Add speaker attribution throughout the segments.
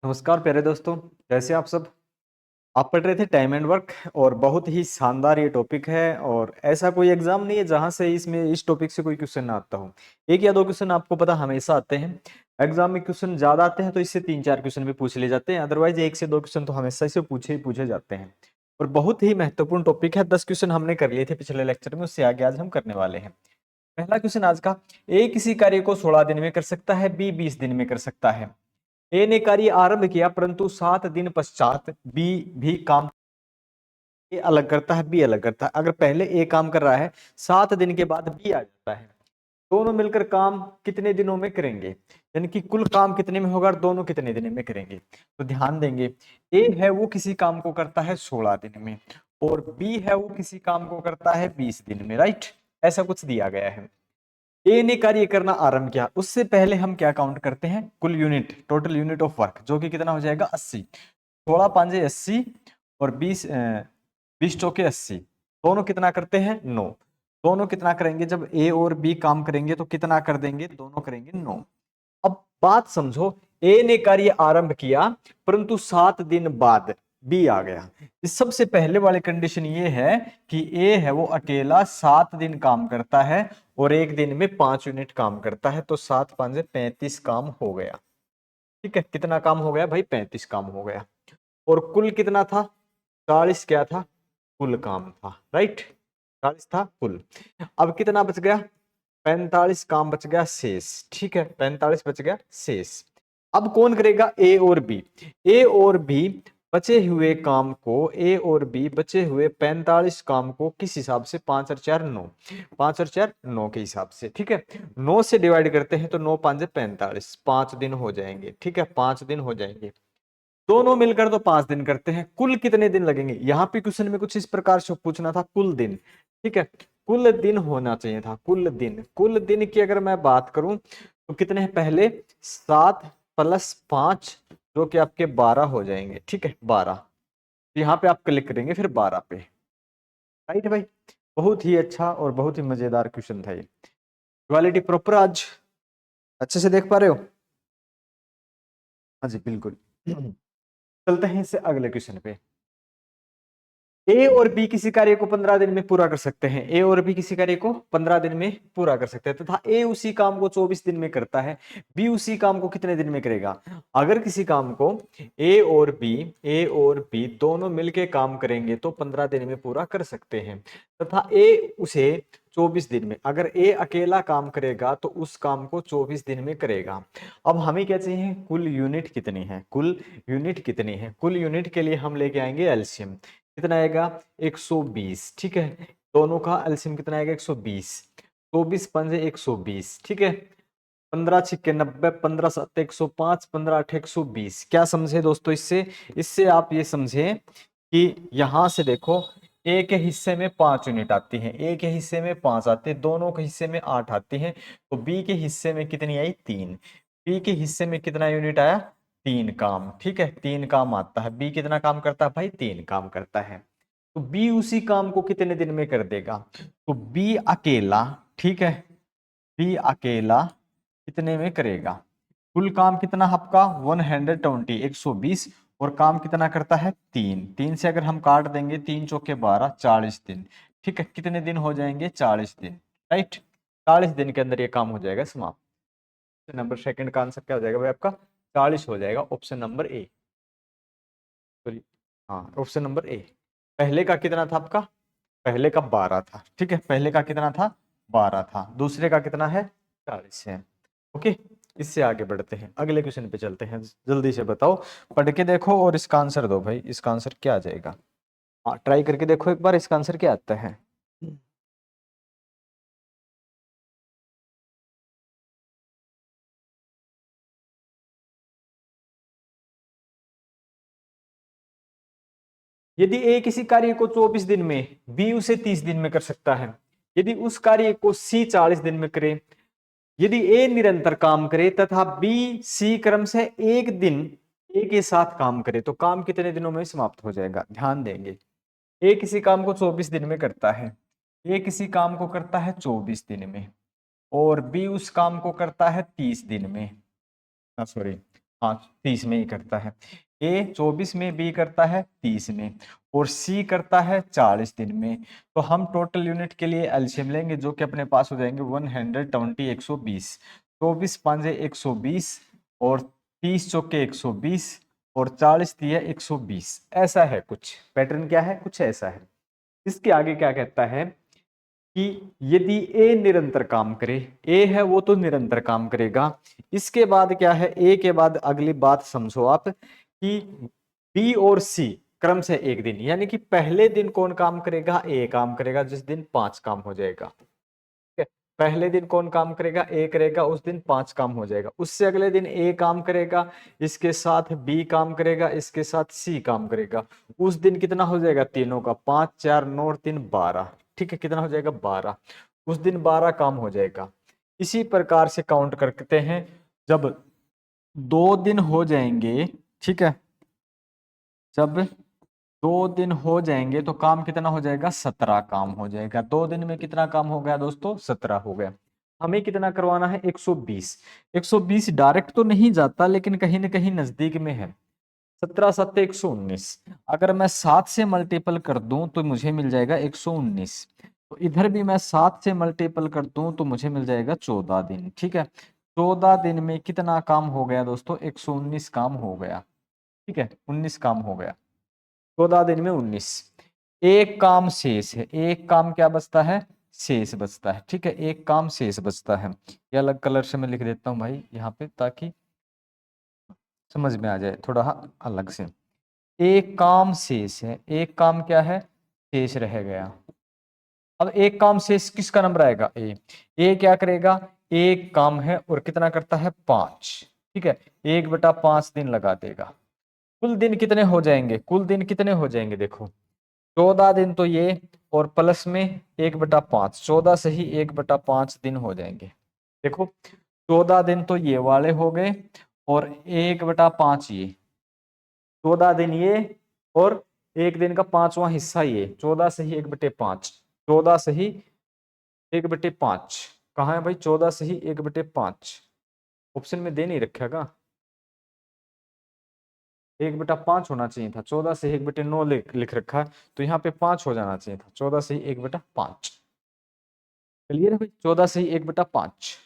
Speaker 1: नमस्कार प्यारे दोस्तों, कैसे आप सब। आप पढ़ रहे थे टाइम एंड वर्क और बहुत ही शानदार ये टॉपिक है। और ऐसा कोई एग्जाम नहीं है जहां से इसमें इस टॉपिक से कोई क्वेश्चन ना आता हो। एक या दो क्वेश्चन आपको पता हमेशा आते हैं। एग्जाम में क्वेश्चन ज्यादा आते हैं तो इससे तीन चार क्वेश्चन भी पूछ ले जाते हैं, अदरवाइज एक से दो क्वेश्चन तो हमेशा इसे पूछे ही पूछे जाते हैं। और बहुत ही महत्वपूर्ण टॉपिक है। 10 क्वेश्चन हमने कर लिए थे पिछले लेक्चर में, उससे आगे आज हम करने वाले हैं। पहला क्वेश्चन आज का, ए किसी कार्य को 16 दिन में कर सकता है, बी 20 दिन में कर सकता है। ए ने कार्य आरंभ किया परंतु 7 दिन पश्चात बी भी काम, ए अलग करता है बी अलग करता है। अगर पहले ए काम कर रहा है, 7 दिन के बाद बी आ जाता है, दोनों मिलकर काम कितने दिनों में करेंगे, यानी कि कुल काम कितने में होगा और दोनों कितने दिन में करेंगे। तो ध्यान देंगे, ए है वो किसी काम को करता है 16 दिन में और बी है वो किसी काम को करता है 20 दिन में, राइट। ऐसा कुछ दिया गया है। ए ने कार्य करना आरंभ किया, उससे पहले हम क्या काउंट करते हैं, कुल unit, total unit of work, जो कि कितना हो जाएगा 80। 16 5 80 और 20 20 चौके 80, दोनों कितना करते हैं 9। दोनों कितना करेंगे, जब ए और बी काम करेंगे तो कितना कर देंगे, दोनों करेंगे 9। अब बात समझो, ए ने कार्य आरंभ किया परंतु 7 दिन बाद बी आ गया। इस सबसे पहले वाली कंडीशन ये है कि ए है वो अकेला 7 दिन काम करता है और एक दिन में 5 यूनिट काम करता है, तो 7 5 35 काम हो गया। ठीक है, कितना काम हो गया भाई, 35 काम हो गया। और कुल कितना था, 40 क्या था, कुल काम था, राइट। 40 था कुल। अब कितना बच गया, 45 काम बच गया शेष। ठीक है, 45 बच गया शेष। अब कौन करेगा, ए और बी। ए और बी बचे हुए काम को, ए और बी बचे हुए 45 काम को किस हिसाब से, 5 और 4 9, 5 और 4 9 के हिसाब से। ठीक है, 9 से डिवाइड करते हैं तो 9 5 45, 5 दिन हो जाएंगे। ठीक है, 5 दिन हो जाएंगे। दोनों मिलकर तो 5 दिन करते हैं, कुल कितने दिन लगेंगे। यहाँ पे क्वेश्चन में कुछ इस प्रकार से पूछना था, कुल दिन। ठीक है, कुल दिन होना चाहिए था, कुल दिन। कुल दिन की अगर मैं बात करूं तो कितने हैं, पहले 7 + 5 जो कि आपके 12 हो जाएंगे। ठीक है, 12। यहाँ पे आप क्लिक करेंगे फिर 12 पे, राइट भाई। बहुत ही अच्छा और बहुत ही मजेदार क्वेश्चन था ये। क्वालिटी प्रॉपर आज अच्छे से देख पा रहे हो। हाँ जी बिल्कुल। चलते हैं इससे अगले क्वेश्चन पे। ए और बी किसी कार्य को 15 दिन में पूरा कर सकते हैं। ए और बी किसी कार्य को 15 दिन में पूरा कर सकते हैं तथा ए उसी काम को 24 दिन में करता है, बी उसी काम को कितने दिन में करेगा। अगर किसी काम को ए और बी दोनों मिलके काम करेंगे तो 15 दिन में पूरा कर सकते हैं तथा ए उसे 24 दिन में। अगर ए अकेला काम करेगा तो उस काम को 24 दिन में करेगा। अब हमें क्या चाहिए, कुल यूनिट कितनी है, कुल यूनिट कितनी है। कुल यूनिट के लिए हम लेके आएंगे एलसीएम, कितना आएगा 120। ठीक है, दोनों का एलसीएम कितना आएगा 120। 24 पंजे 120। ठीक है, 15 छिक्के 90, 15 7 105, 15 8 120। क्या समझे दोस्तों इससे, इससे आप ये समझे कि यहां से देखो, ए के हिस्से में 5 यूनिट आती हैं, ए के हिस्से में 5 आते हैं, दोनों के हिस्से में 8 आती हैं, तो बी के हिस्से में कितनी आई 3। बी के हिस्से में कितना यूनिट आया, 3 काम। ठीक है, 3 काम आता है। बी कितना काम करता है भाई, 3 काम करता है। तो बी उसी काम को कितने दिन में कर देगा, तो बी अकेला, ठीक है, बी अकेला कितने में करेगा। कुल काम कितना आपका 120, 120। और काम कितना करता है 3, 3 से अगर हम काट देंगे 3 चौके 12, 40 दिन। ठीक है, कितने दिन हो जाएंगे 40 दिन, राइट। 40 दिन के अंदर ये काम हो जाएगा समाप्त। नंबर सेकंड का आंसर क्या हो जाएगा भाई आपका, 40 हो जाएगा, ऑप्शन नंबर ए। सॉरी, हाँ ऑप्शन नंबर ए। पहले का कितना था आपका, पहले का 12 था। ठीक है, पहले का कितना था 12 था, दूसरे का कितना है 40 है। ओके, इससे आगे बढ़ते हैं, अगले क्वेश्चन पे चलते हैं। जल्दी से बताओ, पढ़ के देखो और इसका आंसर दो भाई, इसका आंसर क्या आ जाएगा। हाँ ट्राई करके देखो एक बार, इसका आंसर क्या आता है। यदि ए किसी कार्य को 24 दिन में, बी उसे 30 दिन में कर सकता है, यदि उस कार्य को सी 40 दिन में करे, यदि ए निरंतर काम करे तथा बी सी क्रम से एक दिन ए के साथ काम करे तो काम कितने दिनों में समाप्त हो जाएगा। ध्यान देंगे, ए किसी काम को 24 दिन में करता है, ए किसी काम को करता है 24 दिन में और बी उस काम को करता है 30 दिन में, सॉरी हाँ 30 में ही करता है। ए 24 में, बी करता है 30 में, और सी करता है 40 दिन में। तो हम टोटल यूनिट के लिए एलसीएम लेंगे जो कि अपने पास हो जाएंगे 120 120। 24 पांजे 120, और 30 चौके 120, और 40 दिया 120। ऐसा है कुछ पैटर्न, क्या है कुछ ऐसा है। इसके आगे क्या कहता है कि यदि ए निरंतर काम करे, ए है वो तो निरंतर काम करेगा। इसके बाद क्या है, ए के बाद अगली बात समझो आप कि बी और सी क्रम से एक दिन, यानी कि पहले दिन कौन काम करेगा, ए काम करेगा, जिस दिन 5 काम हो जाएगा। ठीक है, पहले दिन कौन काम करेगा, ए करेगा, उस दिन 5 काम हो जाएगा। उससे अगले दिन ए काम करेगा, इसके साथ बी काम करेगा, इसके साथ सी काम करेगा। उस दिन कितना हो जाएगा, तीनों का 5 4 9 और 3 12। ठीक है, कितना हो जाएगा 12। उस दिन 12 काम हो जाएगा। इसी प्रकार से काउंट करते हैं, जब 2 दिन हो जाएंगे, ठीक है, जब 2 दिन हो जाएंगे तो काम कितना हो जाएगा, 17 काम हो जाएगा। 2 दिन में कितना काम हो गया दोस्तों, 17 हो गया। हमें कितना करवाना है, 120। 120 डायरेक्ट तो नहीं जाता लेकिन कहीं ना कहीं नजदीक में है। 17 7 119, अगर मैं 7 से मल्टीपल कर दूं तो मुझे मिल जाएगा 119। तो इधर भी मैं 7 से मल्टीपल कर दूं तो मुझे मिल जाएगा 14 दिन। ठीक है, 14 दिन में कितना काम हो गया दोस्तों, 119 काम हो गया। ठीक है, 19 काम हो गया। 14 दिन में 19। एक काम शेष है, एक काम क्या बचता है, शेष बचता है। ठीक है, एक काम शेष बचता है। ये अलग कलर से मैं लिख देता हूं भाई यहाँ पे, ताकि समझ में आ जाए थोड़ा अलग से। एक काम शेष है, एक काम क्या है, शेष रह गया। अब एक काम शेष किसका नंबर आएगा, ए क्या करेगा, एक काम है और कितना करता है, 5। ठीक है, 1/5 दिन लगा देगा। कुल दिन कितने हो जाएंगे, कुल दिन कितने हो जाएंगे देखो, 14 दिन तो ये, और प्लस में 1/5, 14 से ही 1/5 दिन हो जाएंगे। देखो 14 दिन तो ये वाले हो गए, और 1/5 ये, 14 दिन ये, और एक दिन का 5वां हिस्सा ये, 14 से ही 1/5, 14 से ही 1/5 कहाँ है भाई, 14 से ही 1/5 ऑप्शन में दे नहीं रखेगा, 1/5 होना चाहिए था। 14 से 1/9 लिख रखा है, तो यहाँ पे 5 हो जाना चाहिए था। 14 से ही 1/5 क्लियर है भाई, 14 से ही 1/5।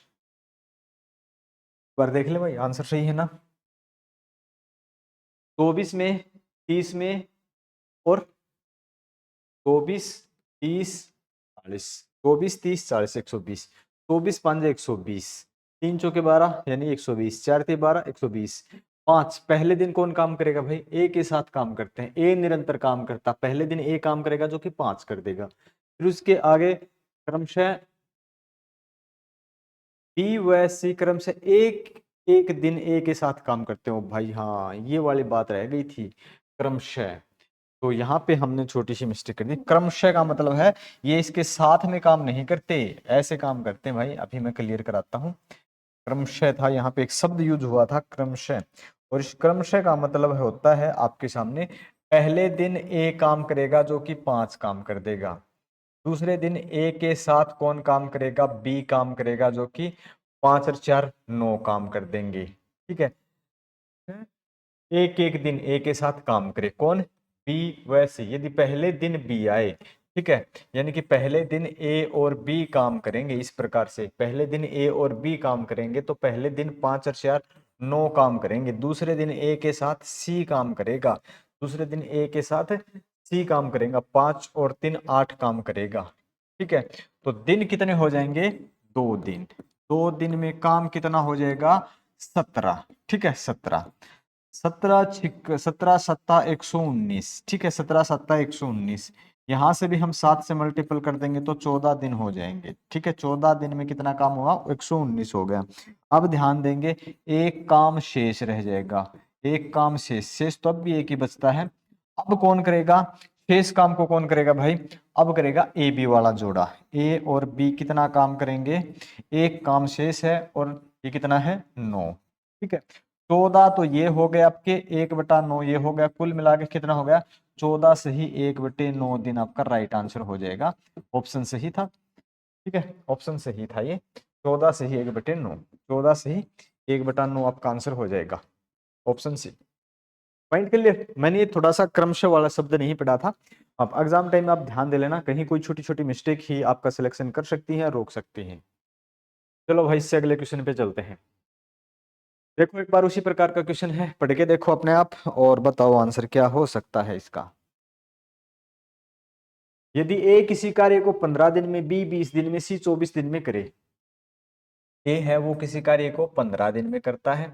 Speaker 1: पर देख ले भाई, आंसर सही है ना। 24 में, 30 में, और 24 30 40, 24 30 40 120। 24 5 120, 3 चौके 12 यानी 120, 4 3 12 120। 5 पहले दिन कौन काम करेगा भाई, ए के साथ काम करते हैं, ए निरंतर काम करता, पहले दिन ए काम करेगा जो कि 5 कर देगा। फिर उसके आगे क्रमशः बी व सी क्रम से एक एक दिन ए के साथ काम करते हो भाई। हाँ ये वाली बात रह गई थी, क्रमशः। तो यहाँ पे हमने छोटी सी मिस्टेक कर दी। क्रमशः का मतलब है ये इसके साथ में काम नहीं करते, ऐसे काम करते हैं भाई। अभी मैं क्लियर कराता हूँ। क्रमशः था, यहाँ पे एक शब्द यूज हुआ था क्रमशः, और इस क्रमशः का मतलब होता है आपके सामने, पहले दिन ए काम करेगा जो कि 5 काम कर देगा। दूसरे दिन ए के साथ कौन काम करेगा, बी काम करेगा जो कि 5 और 4 9 काम कर देंगे। ठीक है, एक एक दिन ए के साथ काम करे कौन, बी वैसे यदि पहले दिन बी आए, ठीक है, यानी कि पहले दिन ए और बी काम करेंगे। इस प्रकार से पहले दिन ए और बी काम करेंगे तो पहले दिन 5 और 4 9 काम करेंगे। दूसरे दिन ए के साथ सी काम करेगा, दूसरे दिन ए के साथ सी काम करेगा, 5 और 3 8 काम करेगा। ठीक है, तो दिन कितने हो जाएंगे, 2 दिन। 2 दिन में काम कितना हो जाएगा, 17। ठीक है, 17 17 सत्ता 119। ठीक है, 17 सत्ता 119। यहां से भी हम 7 से मल्टीपल कर देंगे तो 14 दिन हो जाएंगे। ठीक है, 14 दिन में कितना काम हुआ, 119 हो गया। अब ध्यान देंगे, एक काम शेष रह जाएगा। एक काम शेष, शेष तो अब भी एक ही बचता है। अब कौन करेगा शेष काम को, कौन करेगा भाई, अब करेगा ए बी वाला जोड़ा। ए और बी कितना काम करेंगे, एक काम शेष है, और ये कितना है, 9। ठीक है, 14 तो ये हो गया आपके, 1/9 ये हो गया, कुल मिला के कितना हो गया, 14 से ही 1/9 दिन आपका राइट आंसर हो जाएगा। ऑप्शन सही था। ठीक है, ऑप्शन सही था ये, 14 से ही 1/9, 14 से ही 1/9 आपका आंसर हो जाएगा। Option C. Point clear. मैंने ये थोड़ा सा क्रमशः वाला शब्द नहीं पढ़ा था। अब एग्जाम टाइम में आप ध्यान दे लेना, कहीं कोई छोटी छोटी मिस्टेक ही आपका सिलेक्शन कर सकती है, रोक सकती है। चलो भाई इससे अगले क्वेश्चन पे चलते हैं। देखो एक बार उसी प्रकार का क्वेश्चन है, पढ़ के देखो अपने आप और बताओ आंसर क्या हो सकता है इसका। यदि ए किसी कार्य को 15 दिन में, बी 20 दिन में, सी 24 दिन में करे। ए है वो किसी कार्य को 15 दिन में करता है,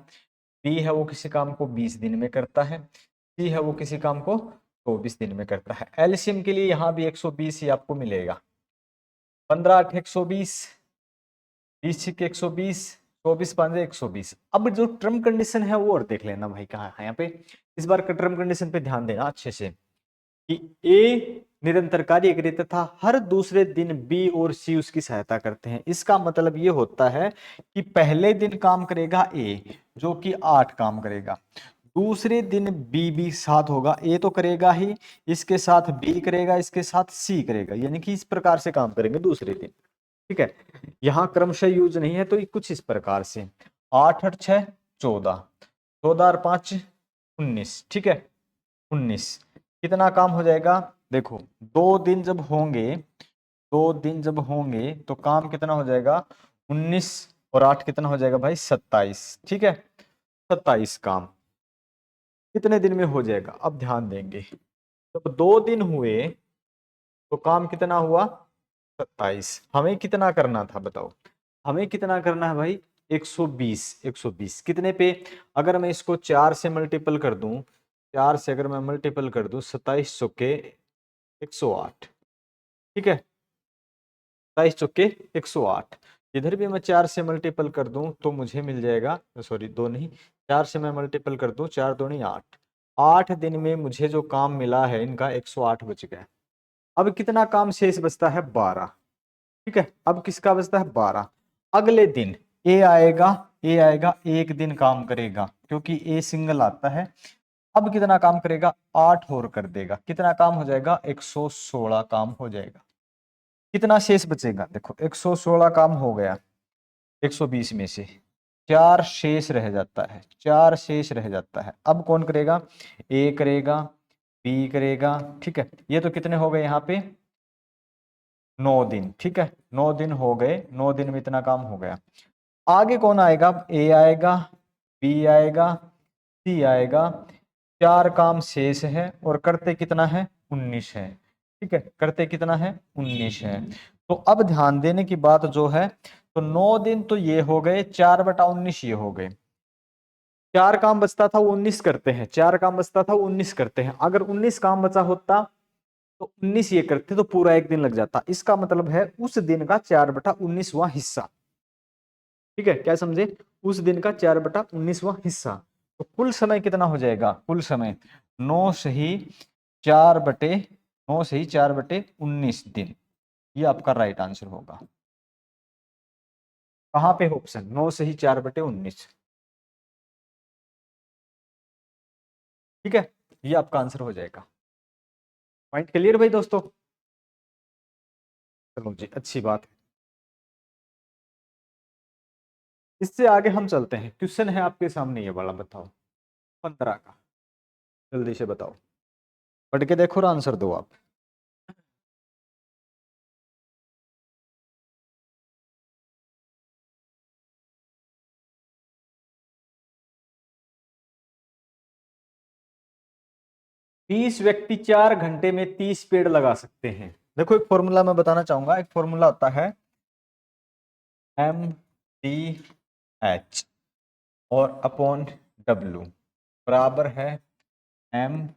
Speaker 1: बी है वो किसी काम को 20 दिन में करता है, सी है वो किसी काम को 24 दिन में करता है। एलसीएम के लिए यहाँ भी 120 ही आपको मिलेगा। 15 8 120, 20 6 120, 24 5 120। अब जो टर्म कंडीशन है वो और देख लेना भाई कहाँ है यहाँ पे। इस बार का टर्म कंडीशन पे ध्यान देना अच्छे से कि ए निरंतर कार्य करे तथा हर दूसरे दिन बी और सी उसकी सहायता करते हैं। इसका मतलब ये होता है कि पहले दिन काम करेगा ए जो कि 8 काम करेगा, दूसरे दिन बी भी साथ होगा, ए तो करेगा ही, इसके साथ बी करेगा, इसके साथ सी करेगा, यानी कि इस प्रकार से काम करेंगे दूसरे दिन। ठीक है, यहाँ क्रमशः यूज नहीं है तो कुछ इस प्रकार से 8 8 6 14, 14 और 5 19। ठीक है, 19 कितना काम हो जाएगा। देखो 2 दिन जब होंगे, 2 दिन जब होंगे तो काम कितना हो जाएगा 19 और 8 कितना हो जाएगा भाई 27। ठीक है, 27 काम कितने दिन में हो जाएगा। अब ध्यान देंगे, जब 2 दिन हुए तो काम कितना हुआ 27। हमें कितना करना था बताओ, हमें कितना करना है भाई 120। 120 कितने पे, अगर मैं इसको 4 से मल्टीपल कर दूं, 4 से अगर मैं मल्टीपल कर दूं 27 चौके 108। ठीक है, 27 चौके 108। इधर भी मैं 4 से मल्टीपल कर दूं तो मुझे मिल जाएगा, सॉरी 2 नहीं, 4 से मैं मल्टीपल कर दूं, 4 2 नहीं 8। 8 दिन में मुझे जो काम मिला है इनका 108 बच गया। अब कितना काम शेष बचता है 12। ठीक है, अब किसका बचता है 12। अगले दिन ए आएगा, ए आएगा एक दिन काम करेगा क्योंकि ए सिंगल आता है। अब कितना काम करेगा 8 और कर देगा, कितना काम हो जाएगा 116 काम हो जाएगा। कितना शेष बचेगा देखो 116 काम हो गया 120 में से, 4 शेष रह जाता है, 4 शेष रह जाता है। अब कौन करेगा, ए करेगा, बी करेगा। ठीक है, ये तो कितने हो गए यहाँ पे 9 दिन। ठीक है, 9 दिन हो गए, 9 दिन में इतना काम हो गया। आगे कौन आएगा, ए आएगा, बी आएगा, सी आएगा। 4 काम शेष है और करते कितना है 19 है। ठीक है, करते कितना है 19 है। तो अब ध्यान देने की बात जो है, तो 9 दिन तो ये हो गए, 4/19 ये हो गए। 4 काम बचता था वो 19 करते हैं, 4 काम बचता था वो 19 करते हैं। अगर 19 काम बचा होता तो 19 ये करते तो पूरा एक दिन लग जाता। इसका मतलब है उस दिन का 4/19वां हिस्सा। ठीक है, क्या समझे, उस दिन का 4/19वां हिस्सा। तो कुल समय कितना हो जाएगा, कुल समय 9 सही 4/19 दिन। ये आपका राइट आंसर होगा। कहां पे ऑप्शन 9 सही 4/19। ठीक है, ये आपका आंसर हो जाएगा। पॉइंट क्लियर भाई दोस्तों। चलो जी, अच्छी बात है। इससे आगे हम चलते हैं, क्वेश्चन है आपके सामने ये वाला, बताओ 15 का, जल्दी से बताओ, पढ़ के देखो और आंसर दो आप। तीस व्यक्ति 4 घंटे में 30 पेड़ लगा सकते हैं। देखो एक फॉर्मूला मैं बताना चाहूंगा, एक फॉर्मूला होता है MTH और अपॉन W बराबर है MTH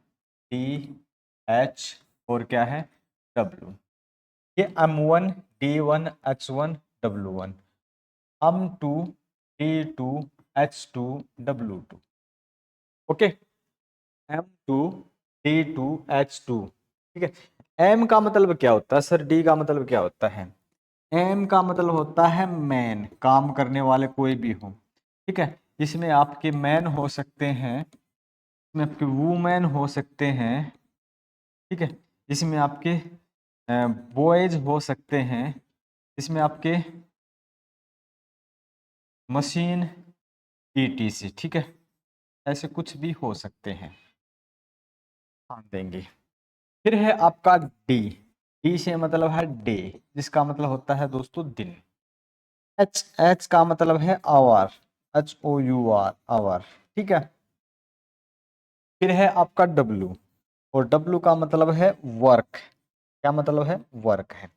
Speaker 1: और क्या है W। ये M1 D1 H1 W1, M2 D2 H2 W2। Okay, M2 D2 H2। ठीक है, M का मतलब क्या होता है सर, D का मतलब क्या होता है। M का मतलब होता है मैन, काम करने वाले कोई भी हो। ठीक है, इसमें आपके मैन हो सकते हैं, इसमें आपके वुमेन हो सकते हैं। ठीक है, इसमें आपके बॉयज हो सकते हैं, इसमें आपके मशीन ETC। ठीक है, ऐसे कुछ भी हो सकते हैं, ध्यान देंगे। फिर है आपका डी। डी से मतलब है डे, जिसका मतलब होता है दोस्तों दिन। एच, एच का मतलब है आवर, HOUR, आवर, ठीक है। फिर है आपका डब्लू, और डब्लू का मतलब है वर्क। क्या मतलब है? वर्क है,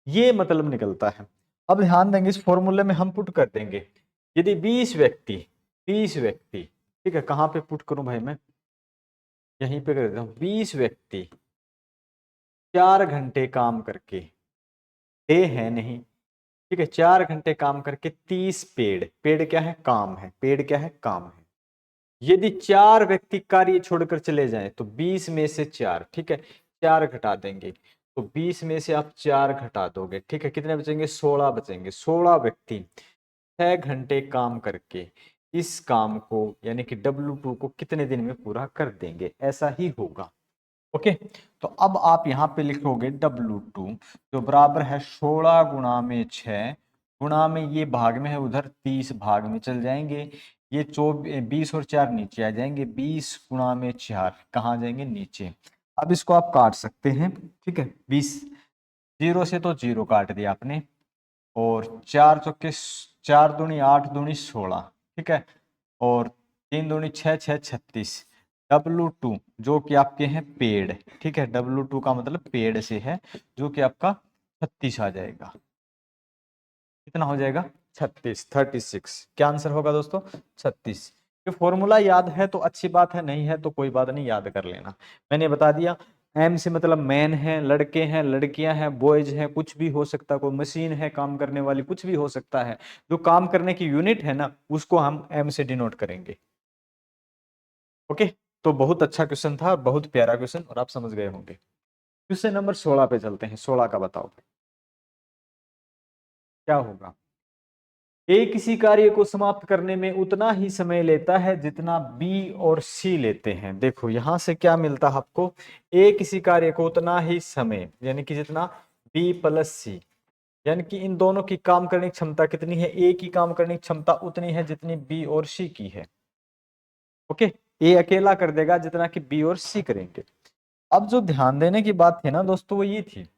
Speaker 1: ये मतलब निकलता है। अब ध्यान देंगे, इस फॉर्मूले में हम पुट कर देंगे, यदि 20 व्यक्ति, ठीक है, कहाँ पे पुट करूं भाई मैं, यहीं पे कर देता हूँ। 20 व्यक्ति 4 घंटे काम करके, डे है नहीं, ठीक है, 4 घंटे काम करके 30 पेड़, पेड़ क्या है? काम है, पेड़ क्या है? काम है। यदि 4 व्यक्ति कार्य छोड़कर चले जाएं तो 20 में से 4, ठीक है, 4 घटा देंगे, तो 20 में से आप 4 घटा दोगे, ठीक है, कितने बचेंगे? 16 बचेंगे। 16 व्यक्ति 6 घंटे काम करके इस काम को यानी कि W2 को कितने दिन में पूरा कर देंगे? ऐसा ही होगा। ओके, तो अब आप यहाँ पे लिखोगे W2 जो बराबर है 16 गुणा में 6 गुणा में, ये भाग में है उधर 30 भाग में चल जाएंगे, ये 20 और 4 नीचे आ जाएंगे, 20 गुणा में 4 कहाँ जाएंगे? नीचे। अब इसको आप काट सकते हैं, ठीक है, 20, 0 से तो 0 काट दिया आपने, और 4 चौके 4 दूनी 8 दूनी 16, ठीक है, और 3 दूनी 6 6 36। W2 जो कि आपके हैं पेड़, ठीक है, W2 का मतलब पेड़ से है, जो कि आपका 36 आ जाएगा। कितना हो जाएगा? 36, 36। क्या आंसर होगा दोस्तों? 36। ये फॉर्मूला याद है तो अच्छी बात है, नहीं है तो कोई बात नहीं, याद कर लेना। मैंने बता दिया, एम से मतलब मैन है, लड़के हैं, लड़कियां हैं, बॉयज हैं, कुछ भी हो सकता है, कोई मशीन है काम करने वाली, कुछ भी हो सकता है। जो काम करने की यूनिट है ना, उसको हम एम से डिनोट करेंगे। ओके, तो बहुत अच्छा क्वेश्चन था, बहुत प्यारा क्वेश्चन, और आप समझ गए होंगे। क्वेश्चन नंबर 16 पे चलते हैं। 16 का बताओ क्या होगा। ए किसी कार्य को समाप्त करने में उतना ही समय लेता है जितना बी और सी लेते हैं। देखो यहां से क्या मिलता है आपको, ए किसी कार्य को उतना ही समय यानी कि जितना बी प्लस सी, यानी कि इन दोनों की काम करने की क्षमता कितनी है? ए की काम करने की क्षमता उतनी है जितनी बी और सी की है। ओके, ए अकेला कर देगा जितना कि बी और सी करेंगे। अब जो ध्यान देने की बात थी ना दोस्तों, वो ये थी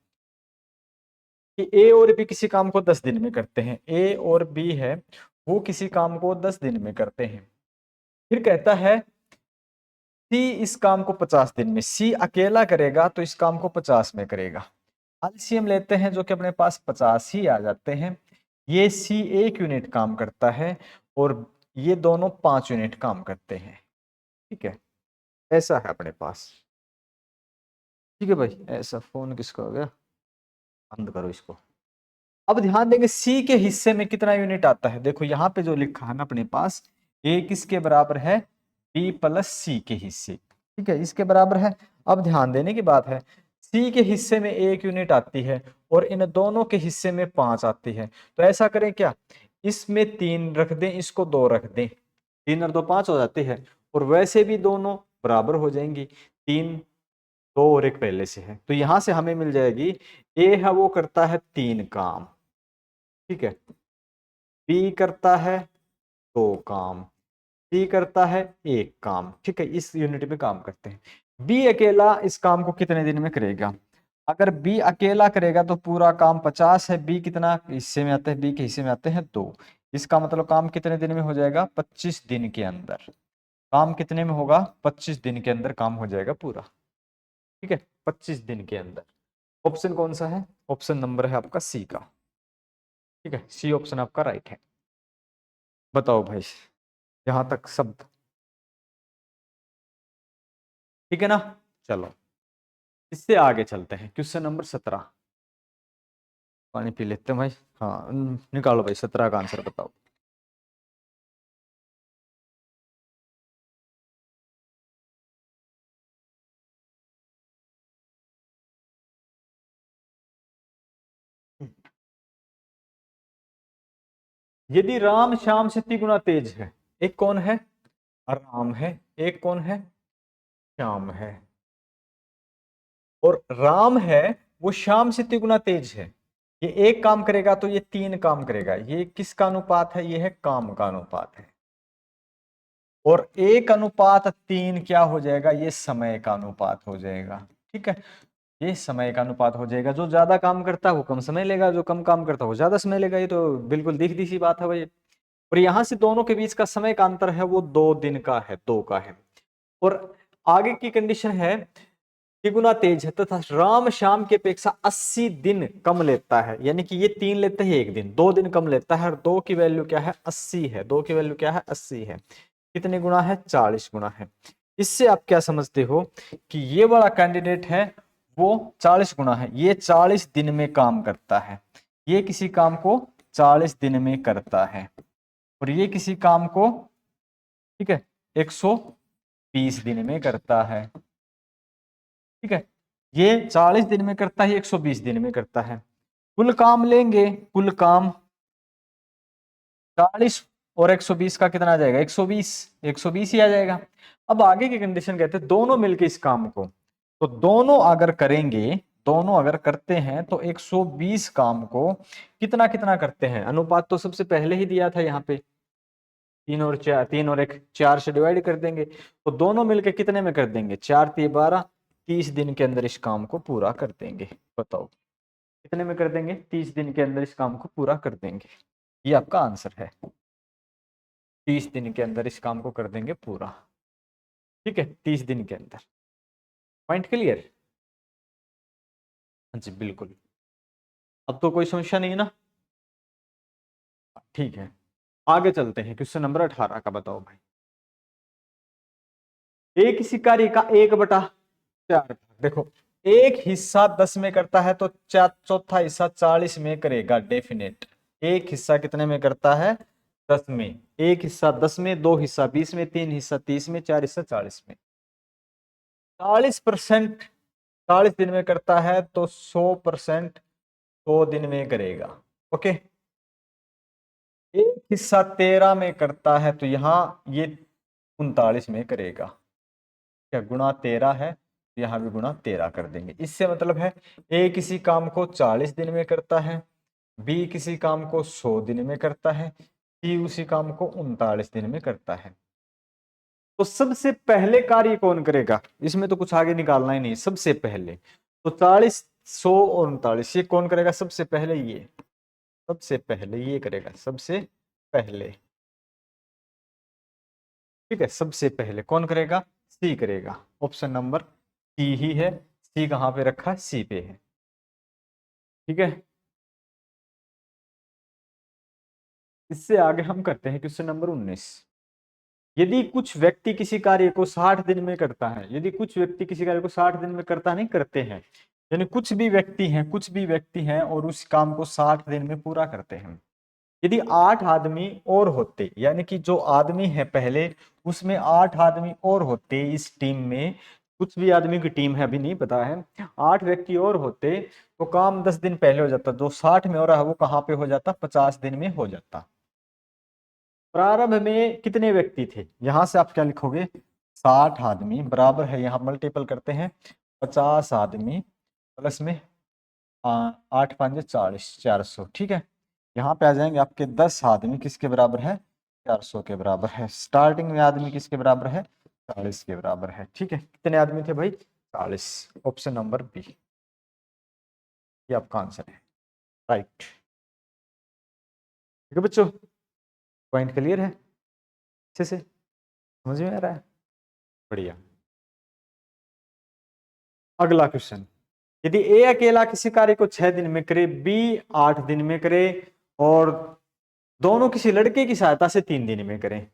Speaker 1: कि ए और बी किसी काम को 10 दिन में करते हैं। ए और बी है वो किसी काम को 10 दिन में करते हैं। फिर कहता है सी इस काम को 50 दिन में, सी अकेला करेगा तो इस काम को 50 में करेगा। एलसीएम लेते हैं जो कि अपने पास 50 ही आ जाते हैं। ये सी 1 यूनिट काम करता है और ये दोनों 5 यूनिट काम करते हैं, ठीक है, ऐसा है अपने पास। ठीक है भाई, ऐसा फोन किसका हो गया, बंद करो इसको। अब ध्यान देंगे सी के हिस्से में कितना यूनिट आता है। देखो यहाँ पे जो लिखा है ना अपने पास, ए किसके बराबर है? बी प्लस सी के हिस्से, ठीक है, इसके बराबर है। अब ध्यान देने की बात है, सी के हिस्से में 1 यूनिट आती है और इन दोनों के हिस्से में 5 आती है। तो ऐसा करें क्या, इसमें 3 रख दें, इसको 2 रख दें, 3 और 2 5 हो जाती है, और वैसे भी दोनों बराबर हो जाएंगी। 3 2 और 1 पहले से है, तो यहां से हमें मिल जाएगी ए है वो करता है 3 काम, ठीक है, बी करता है 2 काम, सी करता है 1 काम, ठीक है, इस यूनिट में काम करते हैं। बी अकेला इस काम को कितने दिन में करेगा? अगर बी अकेला करेगा तो पूरा काम 50 है, बी कितना हिस्से में आते हैं? बी के हिस्से में आते हैं 2। इसका मतलब काम कितने दिन में हो जाएगा? 25 दिन के अंदर। काम कितने में होगा? 25 दिन के अंदर काम हो जाएगा पूरा, ठीक है, 25 दिन के अंदर। ऑप्शन कौन सा है? ऑप्शन नंबर है आपका सी का, ठीक है, सी ऑप्शन आपका राइट है। बताओ भाई, यहां तक सब ठीक है ना? चलो इससे आगे चलते हैं, क्वेश्चन नंबर 17। पानी पी लेते हैं भाई। हाँ निकालो भाई, 17 का आंसर बताओ। यदि राम श्याम से 3 गुना तेज है, एक कौन है? राम है, एक कौन है? श्याम है। और राम है वो श्याम से 3 गुना तेज है, ये एक काम करेगा तो ये 3 काम करेगा। ये किसका अनुपात है? ये है काम का अनुपात है। और 1:3 क्या हो जाएगा, ये समय का अनुपात हो जाएगा। ठीक है, ये समय का अनुपात हो जाएगा। जो ज्यादा काम करता है वो कम समय लेगा, जो कम काम करता है वो ज्यादा समय लेगा। ये तो बिल्कुल दिखती सी बात है भाई। और यहां से दोनों के बीच का समय का अंतर है वो 2 दिन का है, 2 का है। और आगे की कंडीशन है कि गुना तेज है तथा राम शाम की अपेक्षा 80 दिन कम लेता है। यानी कि ये 3 लेते हैं 1 दिन, 2 दिन कम लेता है। और 2 की वैल्यू क्या है, 80 है। 2 की वैल्यू क्या है, 80 है। कितने गुना है, 40 गुना है। इससे आप क्या समझते हो कि ये वाला कैंडिडेट है वो 40 गुना है, ये 40 दिन में काम करता है। ये किसी काम को 40 दिन में करता है और ये किसी काम को, ठीक है, 120 दिन में करता है। ठीक है, ये 40 दिन में करता है, 120 दिन में करता है। कुल काम लेंगे, कुल काम 40 और 120 का कितना आ जाएगा, 120, 120 ही आ जाएगा। अब आगे की कंडीशन कहते हैं दोनों मिलके इस काम को, तो दोनों अगर करेंगे, दोनों अगर करते हैं तो 120 काम को कितना कितना करते हैं। अनुपात तो सबसे पहले ही दिया था यहाँ पे, 3 और 4, 3 और 1, 4 से डिवाइड कर देंगे। तो दोनों मिलके कितने में कर देंगे, 4 3 12, 30 दिन के अंदर इस काम को पूरा कर देंगे। बताओ कितने में कर देंगे, 30 दिन के अंदर इस काम को पूरा कर देंगे। ये आपका आंसर है, 30 दिन के अंदर इस काम को कर देंगे पूरा। ठीक है, 30 दिन के अंदर। Point clear? हाँ जी बिल्कुल। अब तो कोई समस्या नहीं है ना? ठीक है, आगे चलते हैं। क्वेश्चन नंबर 18 का बताओ भाई। एक इसी कार्य का 1/4, देखो एक हिस्सा 10 में करता है तो चौथा हिस्सा 40 में करेगा डेफिनेट। एक हिस्सा कितने में करता है, 10 में। एक हिस्सा 10 में, 2 हिस्सा 20 में, 3 हिस्सा 30 में, 4 हिस्सा 40 में। 40% 40 दिन में करता है तो 100% 100 दिन में करेगा। ओके, एक हिस्सा 13 में करता है तो यहाँ ये 39 में करेगा। क्या गुणा 13 है, यहाँ भी गुणा 13 कर देंगे। इससे मतलब है ए किसी काम को 40 दिन में करता है, बी किसी काम को 100 दिन में करता है, सी उसी काम को 39 दिन में करता है। तो सबसे पहले कार्य कौन करेगा, इसमें तो कुछ आगे निकालना ही नहीं। सबसे पहले तो 40 100 और 39, ये कौन करेगा सबसे पहले, ये सबसे पहले ये करेगा, सबसे पहले। ठीक है, सबसे पहले कौन करेगा, सी करेगा। ऑप्शन नंबर सी ही है। सी कहां पे रखा है, सी पे है। ठीक है, इससे आगे हम करते हैं क्वेश्चन नंबर 19। यदि कुछ व्यक्ति किसी कार्य को 60 दिन में करता है, यदि कुछ व्यक्ति किसी कार्य को 60 दिन में करता नहीं करते हैं, यानी कुछ भी व्यक्ति हैं, कुछ भी व्यक्ति हैं और उस काम को 60 दिन में पूरा करते हैं। यदि 8 आदमी और होते, यानी कि जो आदमी है पहले उसमें 8 आदमी और होते इस टीम में, कुछ भी आदमी की टीम है अभी नहीं पता है, 8 व्यक्ति और होते तो काम 10 दिन पहले हो जाता। जो 60 में हो रहा है वो कहां पे हो जाता, 50 दिन में हो जाता। प्रारंभ में कितने व्यक्ति थे, यहां से आप क्या लिखोगे, 60 आदमी बराबर है, यहां मल्टीपल करते हैं 50 आदमी प्लस में 8 5 40, 400। ठीक है, यहाँ पे आ जाएंगे आपके 10 आदमी किसके बराबर है, 400 के बराबर है। स्टार्टिंग में आदमी किसके बराबर है, 40 के बराबर है। ठीक है, कितने आदमी थे भाई, 40। ऑप्शन नंबर बी, ये आपका आंसर है, राइट। ठीक है बच्चों, पॉइंट क्लियर है, अच्छे से समझ में आ रहा है, बढ़िया। अगला क्वेश्चन, यदि ए अकेला किसी कार्य को 6 दिन में करे, बी 8 दिन में करे और दोनों किसी लड़के की सहायता से 3 दिन में करें।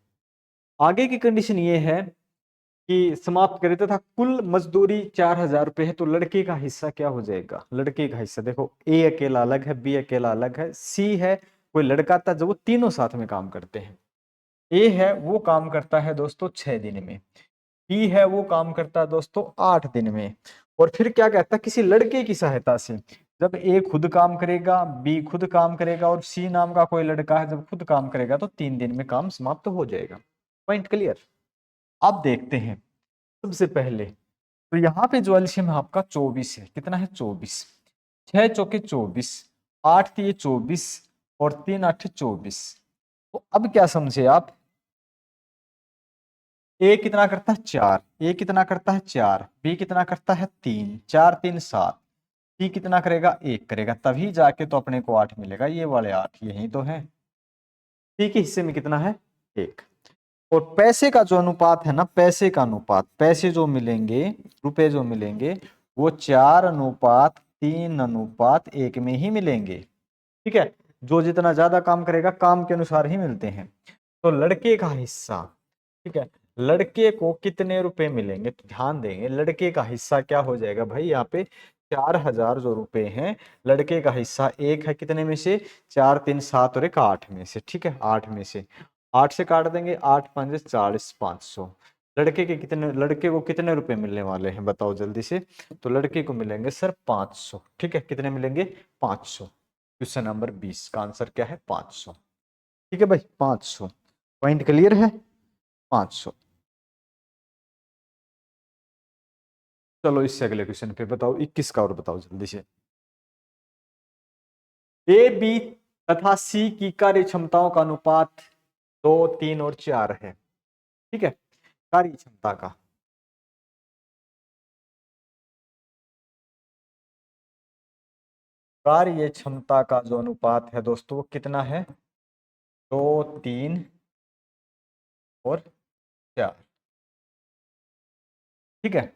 Speaker 1: आगे की कंडीशन ये है कि समाप्त करे तथा कुल मजदूरी 4000 रुपए है, तो लड़के का हिस्सा क्या हो जाएगा। लड़के का हिस्सा देखो, ए अकेला अलग है, बी अकेला अलग है, सी है कोई लड़का था जो वो तीनों साथ में काम करते हैं। ए है वो काम करता है दोस्तों 6 दिन में, बी है वो काम करता है दोस्तों 8 दिन में, और फिर क्या कहता है किसी लड़के की सहायता से। जब ए खुद काम करेगा, बी खुद काम करेगा और सी नाम का कोई लड़का है जब खुद काम करेगा तो 3 दिन में काम समाप्त हो जाएगा। Point clear? अब देखते हैं सबसे पहले तो यहाँ पे जो एलसीएम है आपका 24 है। कितना है, 24। 6 चौके 24, 8 3 24 और 3 8 24। तो अब क्या समझे आप, ए कितना करता है 4, ए कितना करता है 4, बी कितना करता है 3, 4 3 7, सी कितना करेगा 1 करेगा, तभी जाके तो अपने को 8 मिलेगा। ये वाले 8 यही तो है। सी के हिस्से में कितना है 1। और पैसे का जो अनुपात है ना, पैसे का अनुपात, पैसे जो मिलेंगे, रुपए जो मिलेंगे, वो 4:3:1 में ही मिलेंगे। ठीक है, जो जितना ज्यादा काम करेगा काम के अनुसार ही मिलते हैं। तो लड़के का हिस्सा, ठीक है, लड़के को कितने रुपए मिलेंगे, तो ध्यान देंगे लड़के का हिस्सा क्या हो जाएगा भाई, यहाँ पे 4,000 जो रुपए हैं, लड़के का हिस्सा एक है कितने में से, 4 3 7 और 1 8 में से। ठीक है, 8 में से 8 से काट देंगे, 8 5 40, 500। लड़के के कितने, लड़के को कितने रुपए मिलने वाले हैं बताओ जल्दी से। तो लड़के को मिलेंगे सर 500। ठीक है, कितने मिलेंगे 500। क्वेश्चन नंबर 20 का आंसर क्या है 500। ठीक है भाई 500। पॉइंट क्लियर है 500। चलो इससे अगले क्वेश्चन पे बताओ 21 का, और बताओ जल्दी से। ए बी तथा सी की कार्य क्षमताओं का अनुपात 2 3 और 4 है। ठीक है, कार्य क्षमता का, कार्य क्षमता का जो अनुपात है दोस्तों वो कितना है, 2 3 और 4। ठीक है,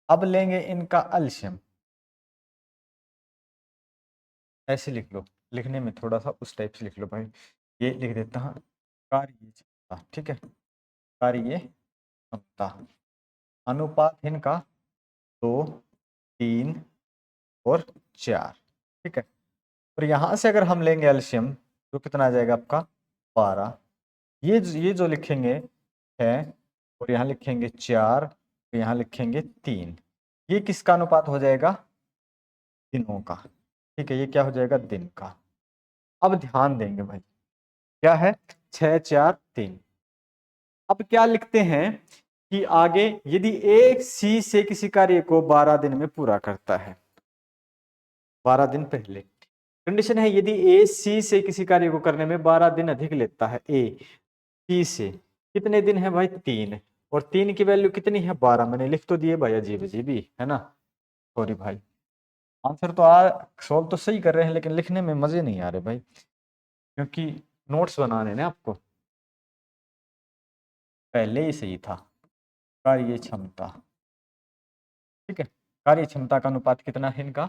Speaker 1: अब लेंगे इनका एलसीएम। ऐसे लिख लो, लिखने में थोड़ा सा उस टाइप से लिख लो भाई। ये लिख देता हूं कार्य क्षमता। ठीक है, कार्य क्षमता अनुपात इनका 2 3 और 4। ठीक है, और यहां से अगर हम लेंगे एलसीएम तो कितना आ जाएगा आपका 12। ये जो लिखेंगे है, और यहाँ लिखेंगे 4, तो यहाँ लिखेंगे 3। ये किसका अनुपात हो जाएगा, दिनों का। ठीक है, ये क्या हो जाएगा दिन का। अब ध्यान देंगे भाई, क्या है 6 4 3। अब क्या लिखते हैं कि आगे यदि ए सी से किसी कार्य को 12 दिन में पूरा करता है, 12 दिन पहले कंडीशन है, यदि ए सी से किसी कार्य को करने में 12 दिन अधिक लेता है, ए सी से कितने दिन है भाई 3, और 3 की वैल्यू कितनी है 12। मैंने लिख तो दिए भाई, अजीब अजीब ही है ना, सॉरी भाई। आंसर तो सॉल्व तो सही कर रहे हैं, लेकिन लिखने में मजे नहीं आ रहे भाई, क्योंकि नोट्स बनाने ने आपको, पहले ही सही था। कार्य क्षमता, ठीक है, कार्य क्षमता का अनुपात कितना है इनका,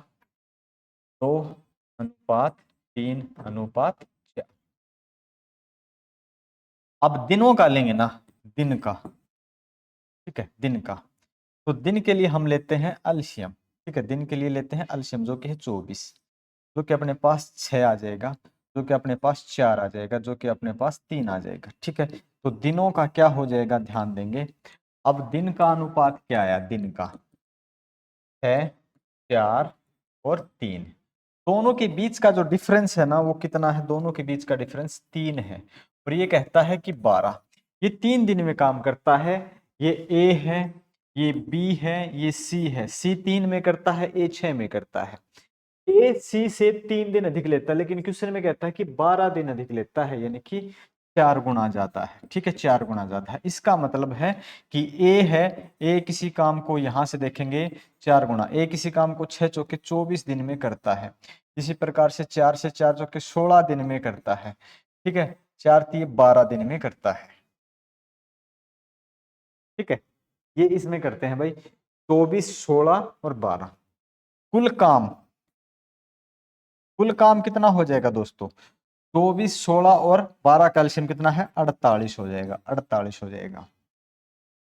Speaker 1: 2:3:4। अब दिनों का लेंगे ना, दिन का। ठीक है, दिन का, तो दिन के लिए हम लेते हैं एलसीएम। ठीक है, दिन के लिए लेते हैं एलसीएम जो कि है 24, जो कि अपने पास 6 आ जाएगा, जो कि अपने पास 4 आ जाएगा, जो कि अपने पास 3 आ जाएगा। ठीक है, तो दिनों का क्या हो जाएगा ध्यान देंगे। अब दिन का अनुपात क्या आया, दिन का 6 4 और 3। दोनों के बीच का जो डिफरेंस है ना वो कितना है, दोनों के बीच का डिफरेंस 3 है, और ये कहता है कि 12। ये 3 दिन में काम करता है। ये ए है, ये बी है, ये सी है। सी 3 में करता है, ए 6 में करता है। ए सी से 3 दिन अधिक लेता है, लेकिन क्वेश्चन में कहता है कि 12 दिन अधिक लेता है, यानी कि 4 गुना जाता है। ठीक है, 4 गुना जाता है। इसका मतलब है कि ए है, ए किसी काम को यहां से देखेंगे 4 गुना, ए किसी काम को 6 चौके 24 दिन में करता है। इसी प्रकार से 4 से 4 चौके 16 दिन में करता है। ठीक है, 4 3 12 दिन में करता है। ठीक है, ये इसमें करते हैं भाई 24 16 और 12। कुल काम, कुल काम कितना हो जाएगा दोस्तों, 24 16 और 12 कैल्शियम कितना है 48 हो जाएगा, 48 हो जाएगा।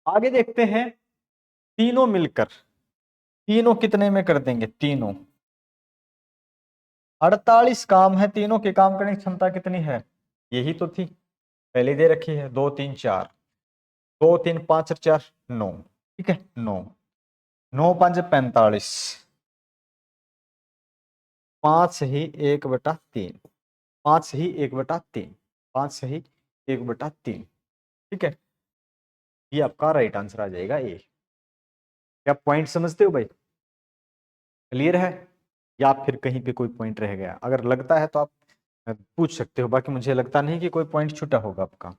Speaker 1: आगे देखते हैं, तीनों मिलकर, तीनों कितने में कर देंगे, तीनों 48 काम है, तीनों के काम करने की क्षमता कितनी है, यही तो थी पहले दे रखी है, 2 3 4, 2 3 5 और 4 9। ठीक है, 9 9 5 45, 5 सही 1/3, 5 सही 1/3, 5 सही 1/3। ठीक है, ये आपका राइट आंसर आ जाएगा ए। क्या पॉइंट समझते हो भाई, क्लियर है, या फिर कहीं पे कोई पॉइंट रह गया, अगर लगता है तो आप पूछ सकते हो, बाकी मुझे लगता नहीं कि कोई पॉइंट छूटा होगा आपका।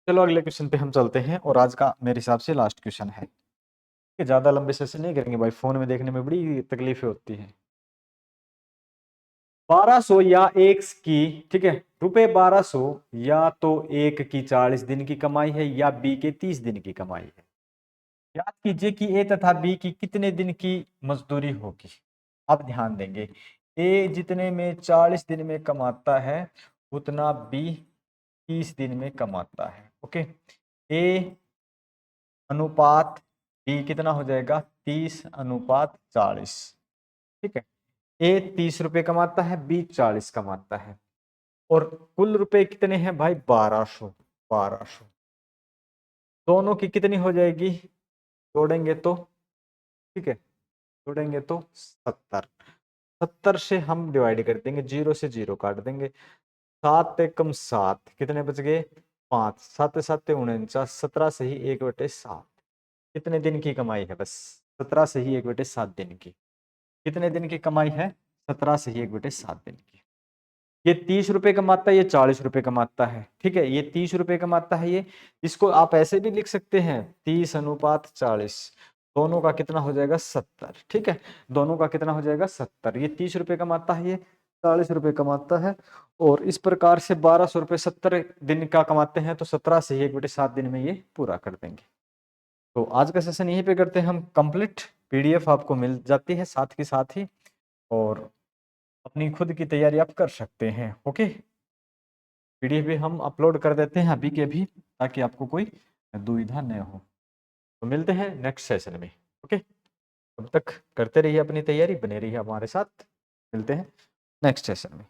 Speaker 1: चलो अगले क्वेश्चन पे हम चलते हैं, और आज का मेरे हिसाब से लास्ट क्वेश्चन है। ज्यादा लंबे सेशन नहीं करेंगे भाई, फोन में देखने में बड़ी तकलीफें होती है। 1200 या एक की, ठीक है, रुपए 1200 या तो एक की 40 दिन की कमाई है या बी के 30 दिन की कमाई है। याद कीजिए कि ए तथा बी की कितने दिन की मजदूरी होगी। आप ध्यान देंगे, ए जितने में 40 दिन में कमाता है उतना बी 30 दिन में कमाता है। ओके, ए अनुपात बी कितना हो जाएगा, 30:40। ठीक है, ए 30 रुपए कमाता है, बी 40 कमाता है, और कुल रुपए कितने हैं भाई, 1200। दोनों की कितनी हो जाएगी, जोड़ेंगे तो, ठीक है, जोड़ेंगे तो 70। 70 से हम डिवाइड कर देंगे, 0 से 0 काट देंगे, 7 एकम 7, कितने बच गए, 5, 7 7 49, 17 से ही 1/7। कितने दिन की कमाई है, बस 17 से ही 1/7 दिन की। कितने दिन की कमाई है, 17 से ही 1/7 दिन की। ये 30 रुपए कमाता है, ये 40 रुपए कमाता है। ठीक है, ये 30 रुपए कमाता है, ये, इसको आप ऐसे भी लिख सकते हैं 30:40। दोनों का कितना हो जाएगा, 70। ठीक है, दोनों का कितना हो जाएगा, 70। ये 30 रुपए कमाता है, ये 40 रुपए कमाता है, और इस प्रकार से 1200 रुपये 70 दिन का कमाते हैं, तो 17 से ही 1/7 दिन में ये पूरा कर देंगे। तो आज का सेशन यहीं पे करते हैं हम कंप्लीट। पीडीएफ आपको मिल जाती है साथ के साथ ही, और अपनी खुद की तैयारी आप कर सकते हैं। ओके, पीडीएफ भी हम अपलोड कर देते हैं अभी के अभी, ताकि आपको कोई दुविधा न हो। तो मिलते हैं नेक्स्ट सेशन में। ओके, तब तक करते रहिए अपनी तैयारी, बने रहिए हमारे साथ। मिलते हैं नेक्स्ट सेशन में।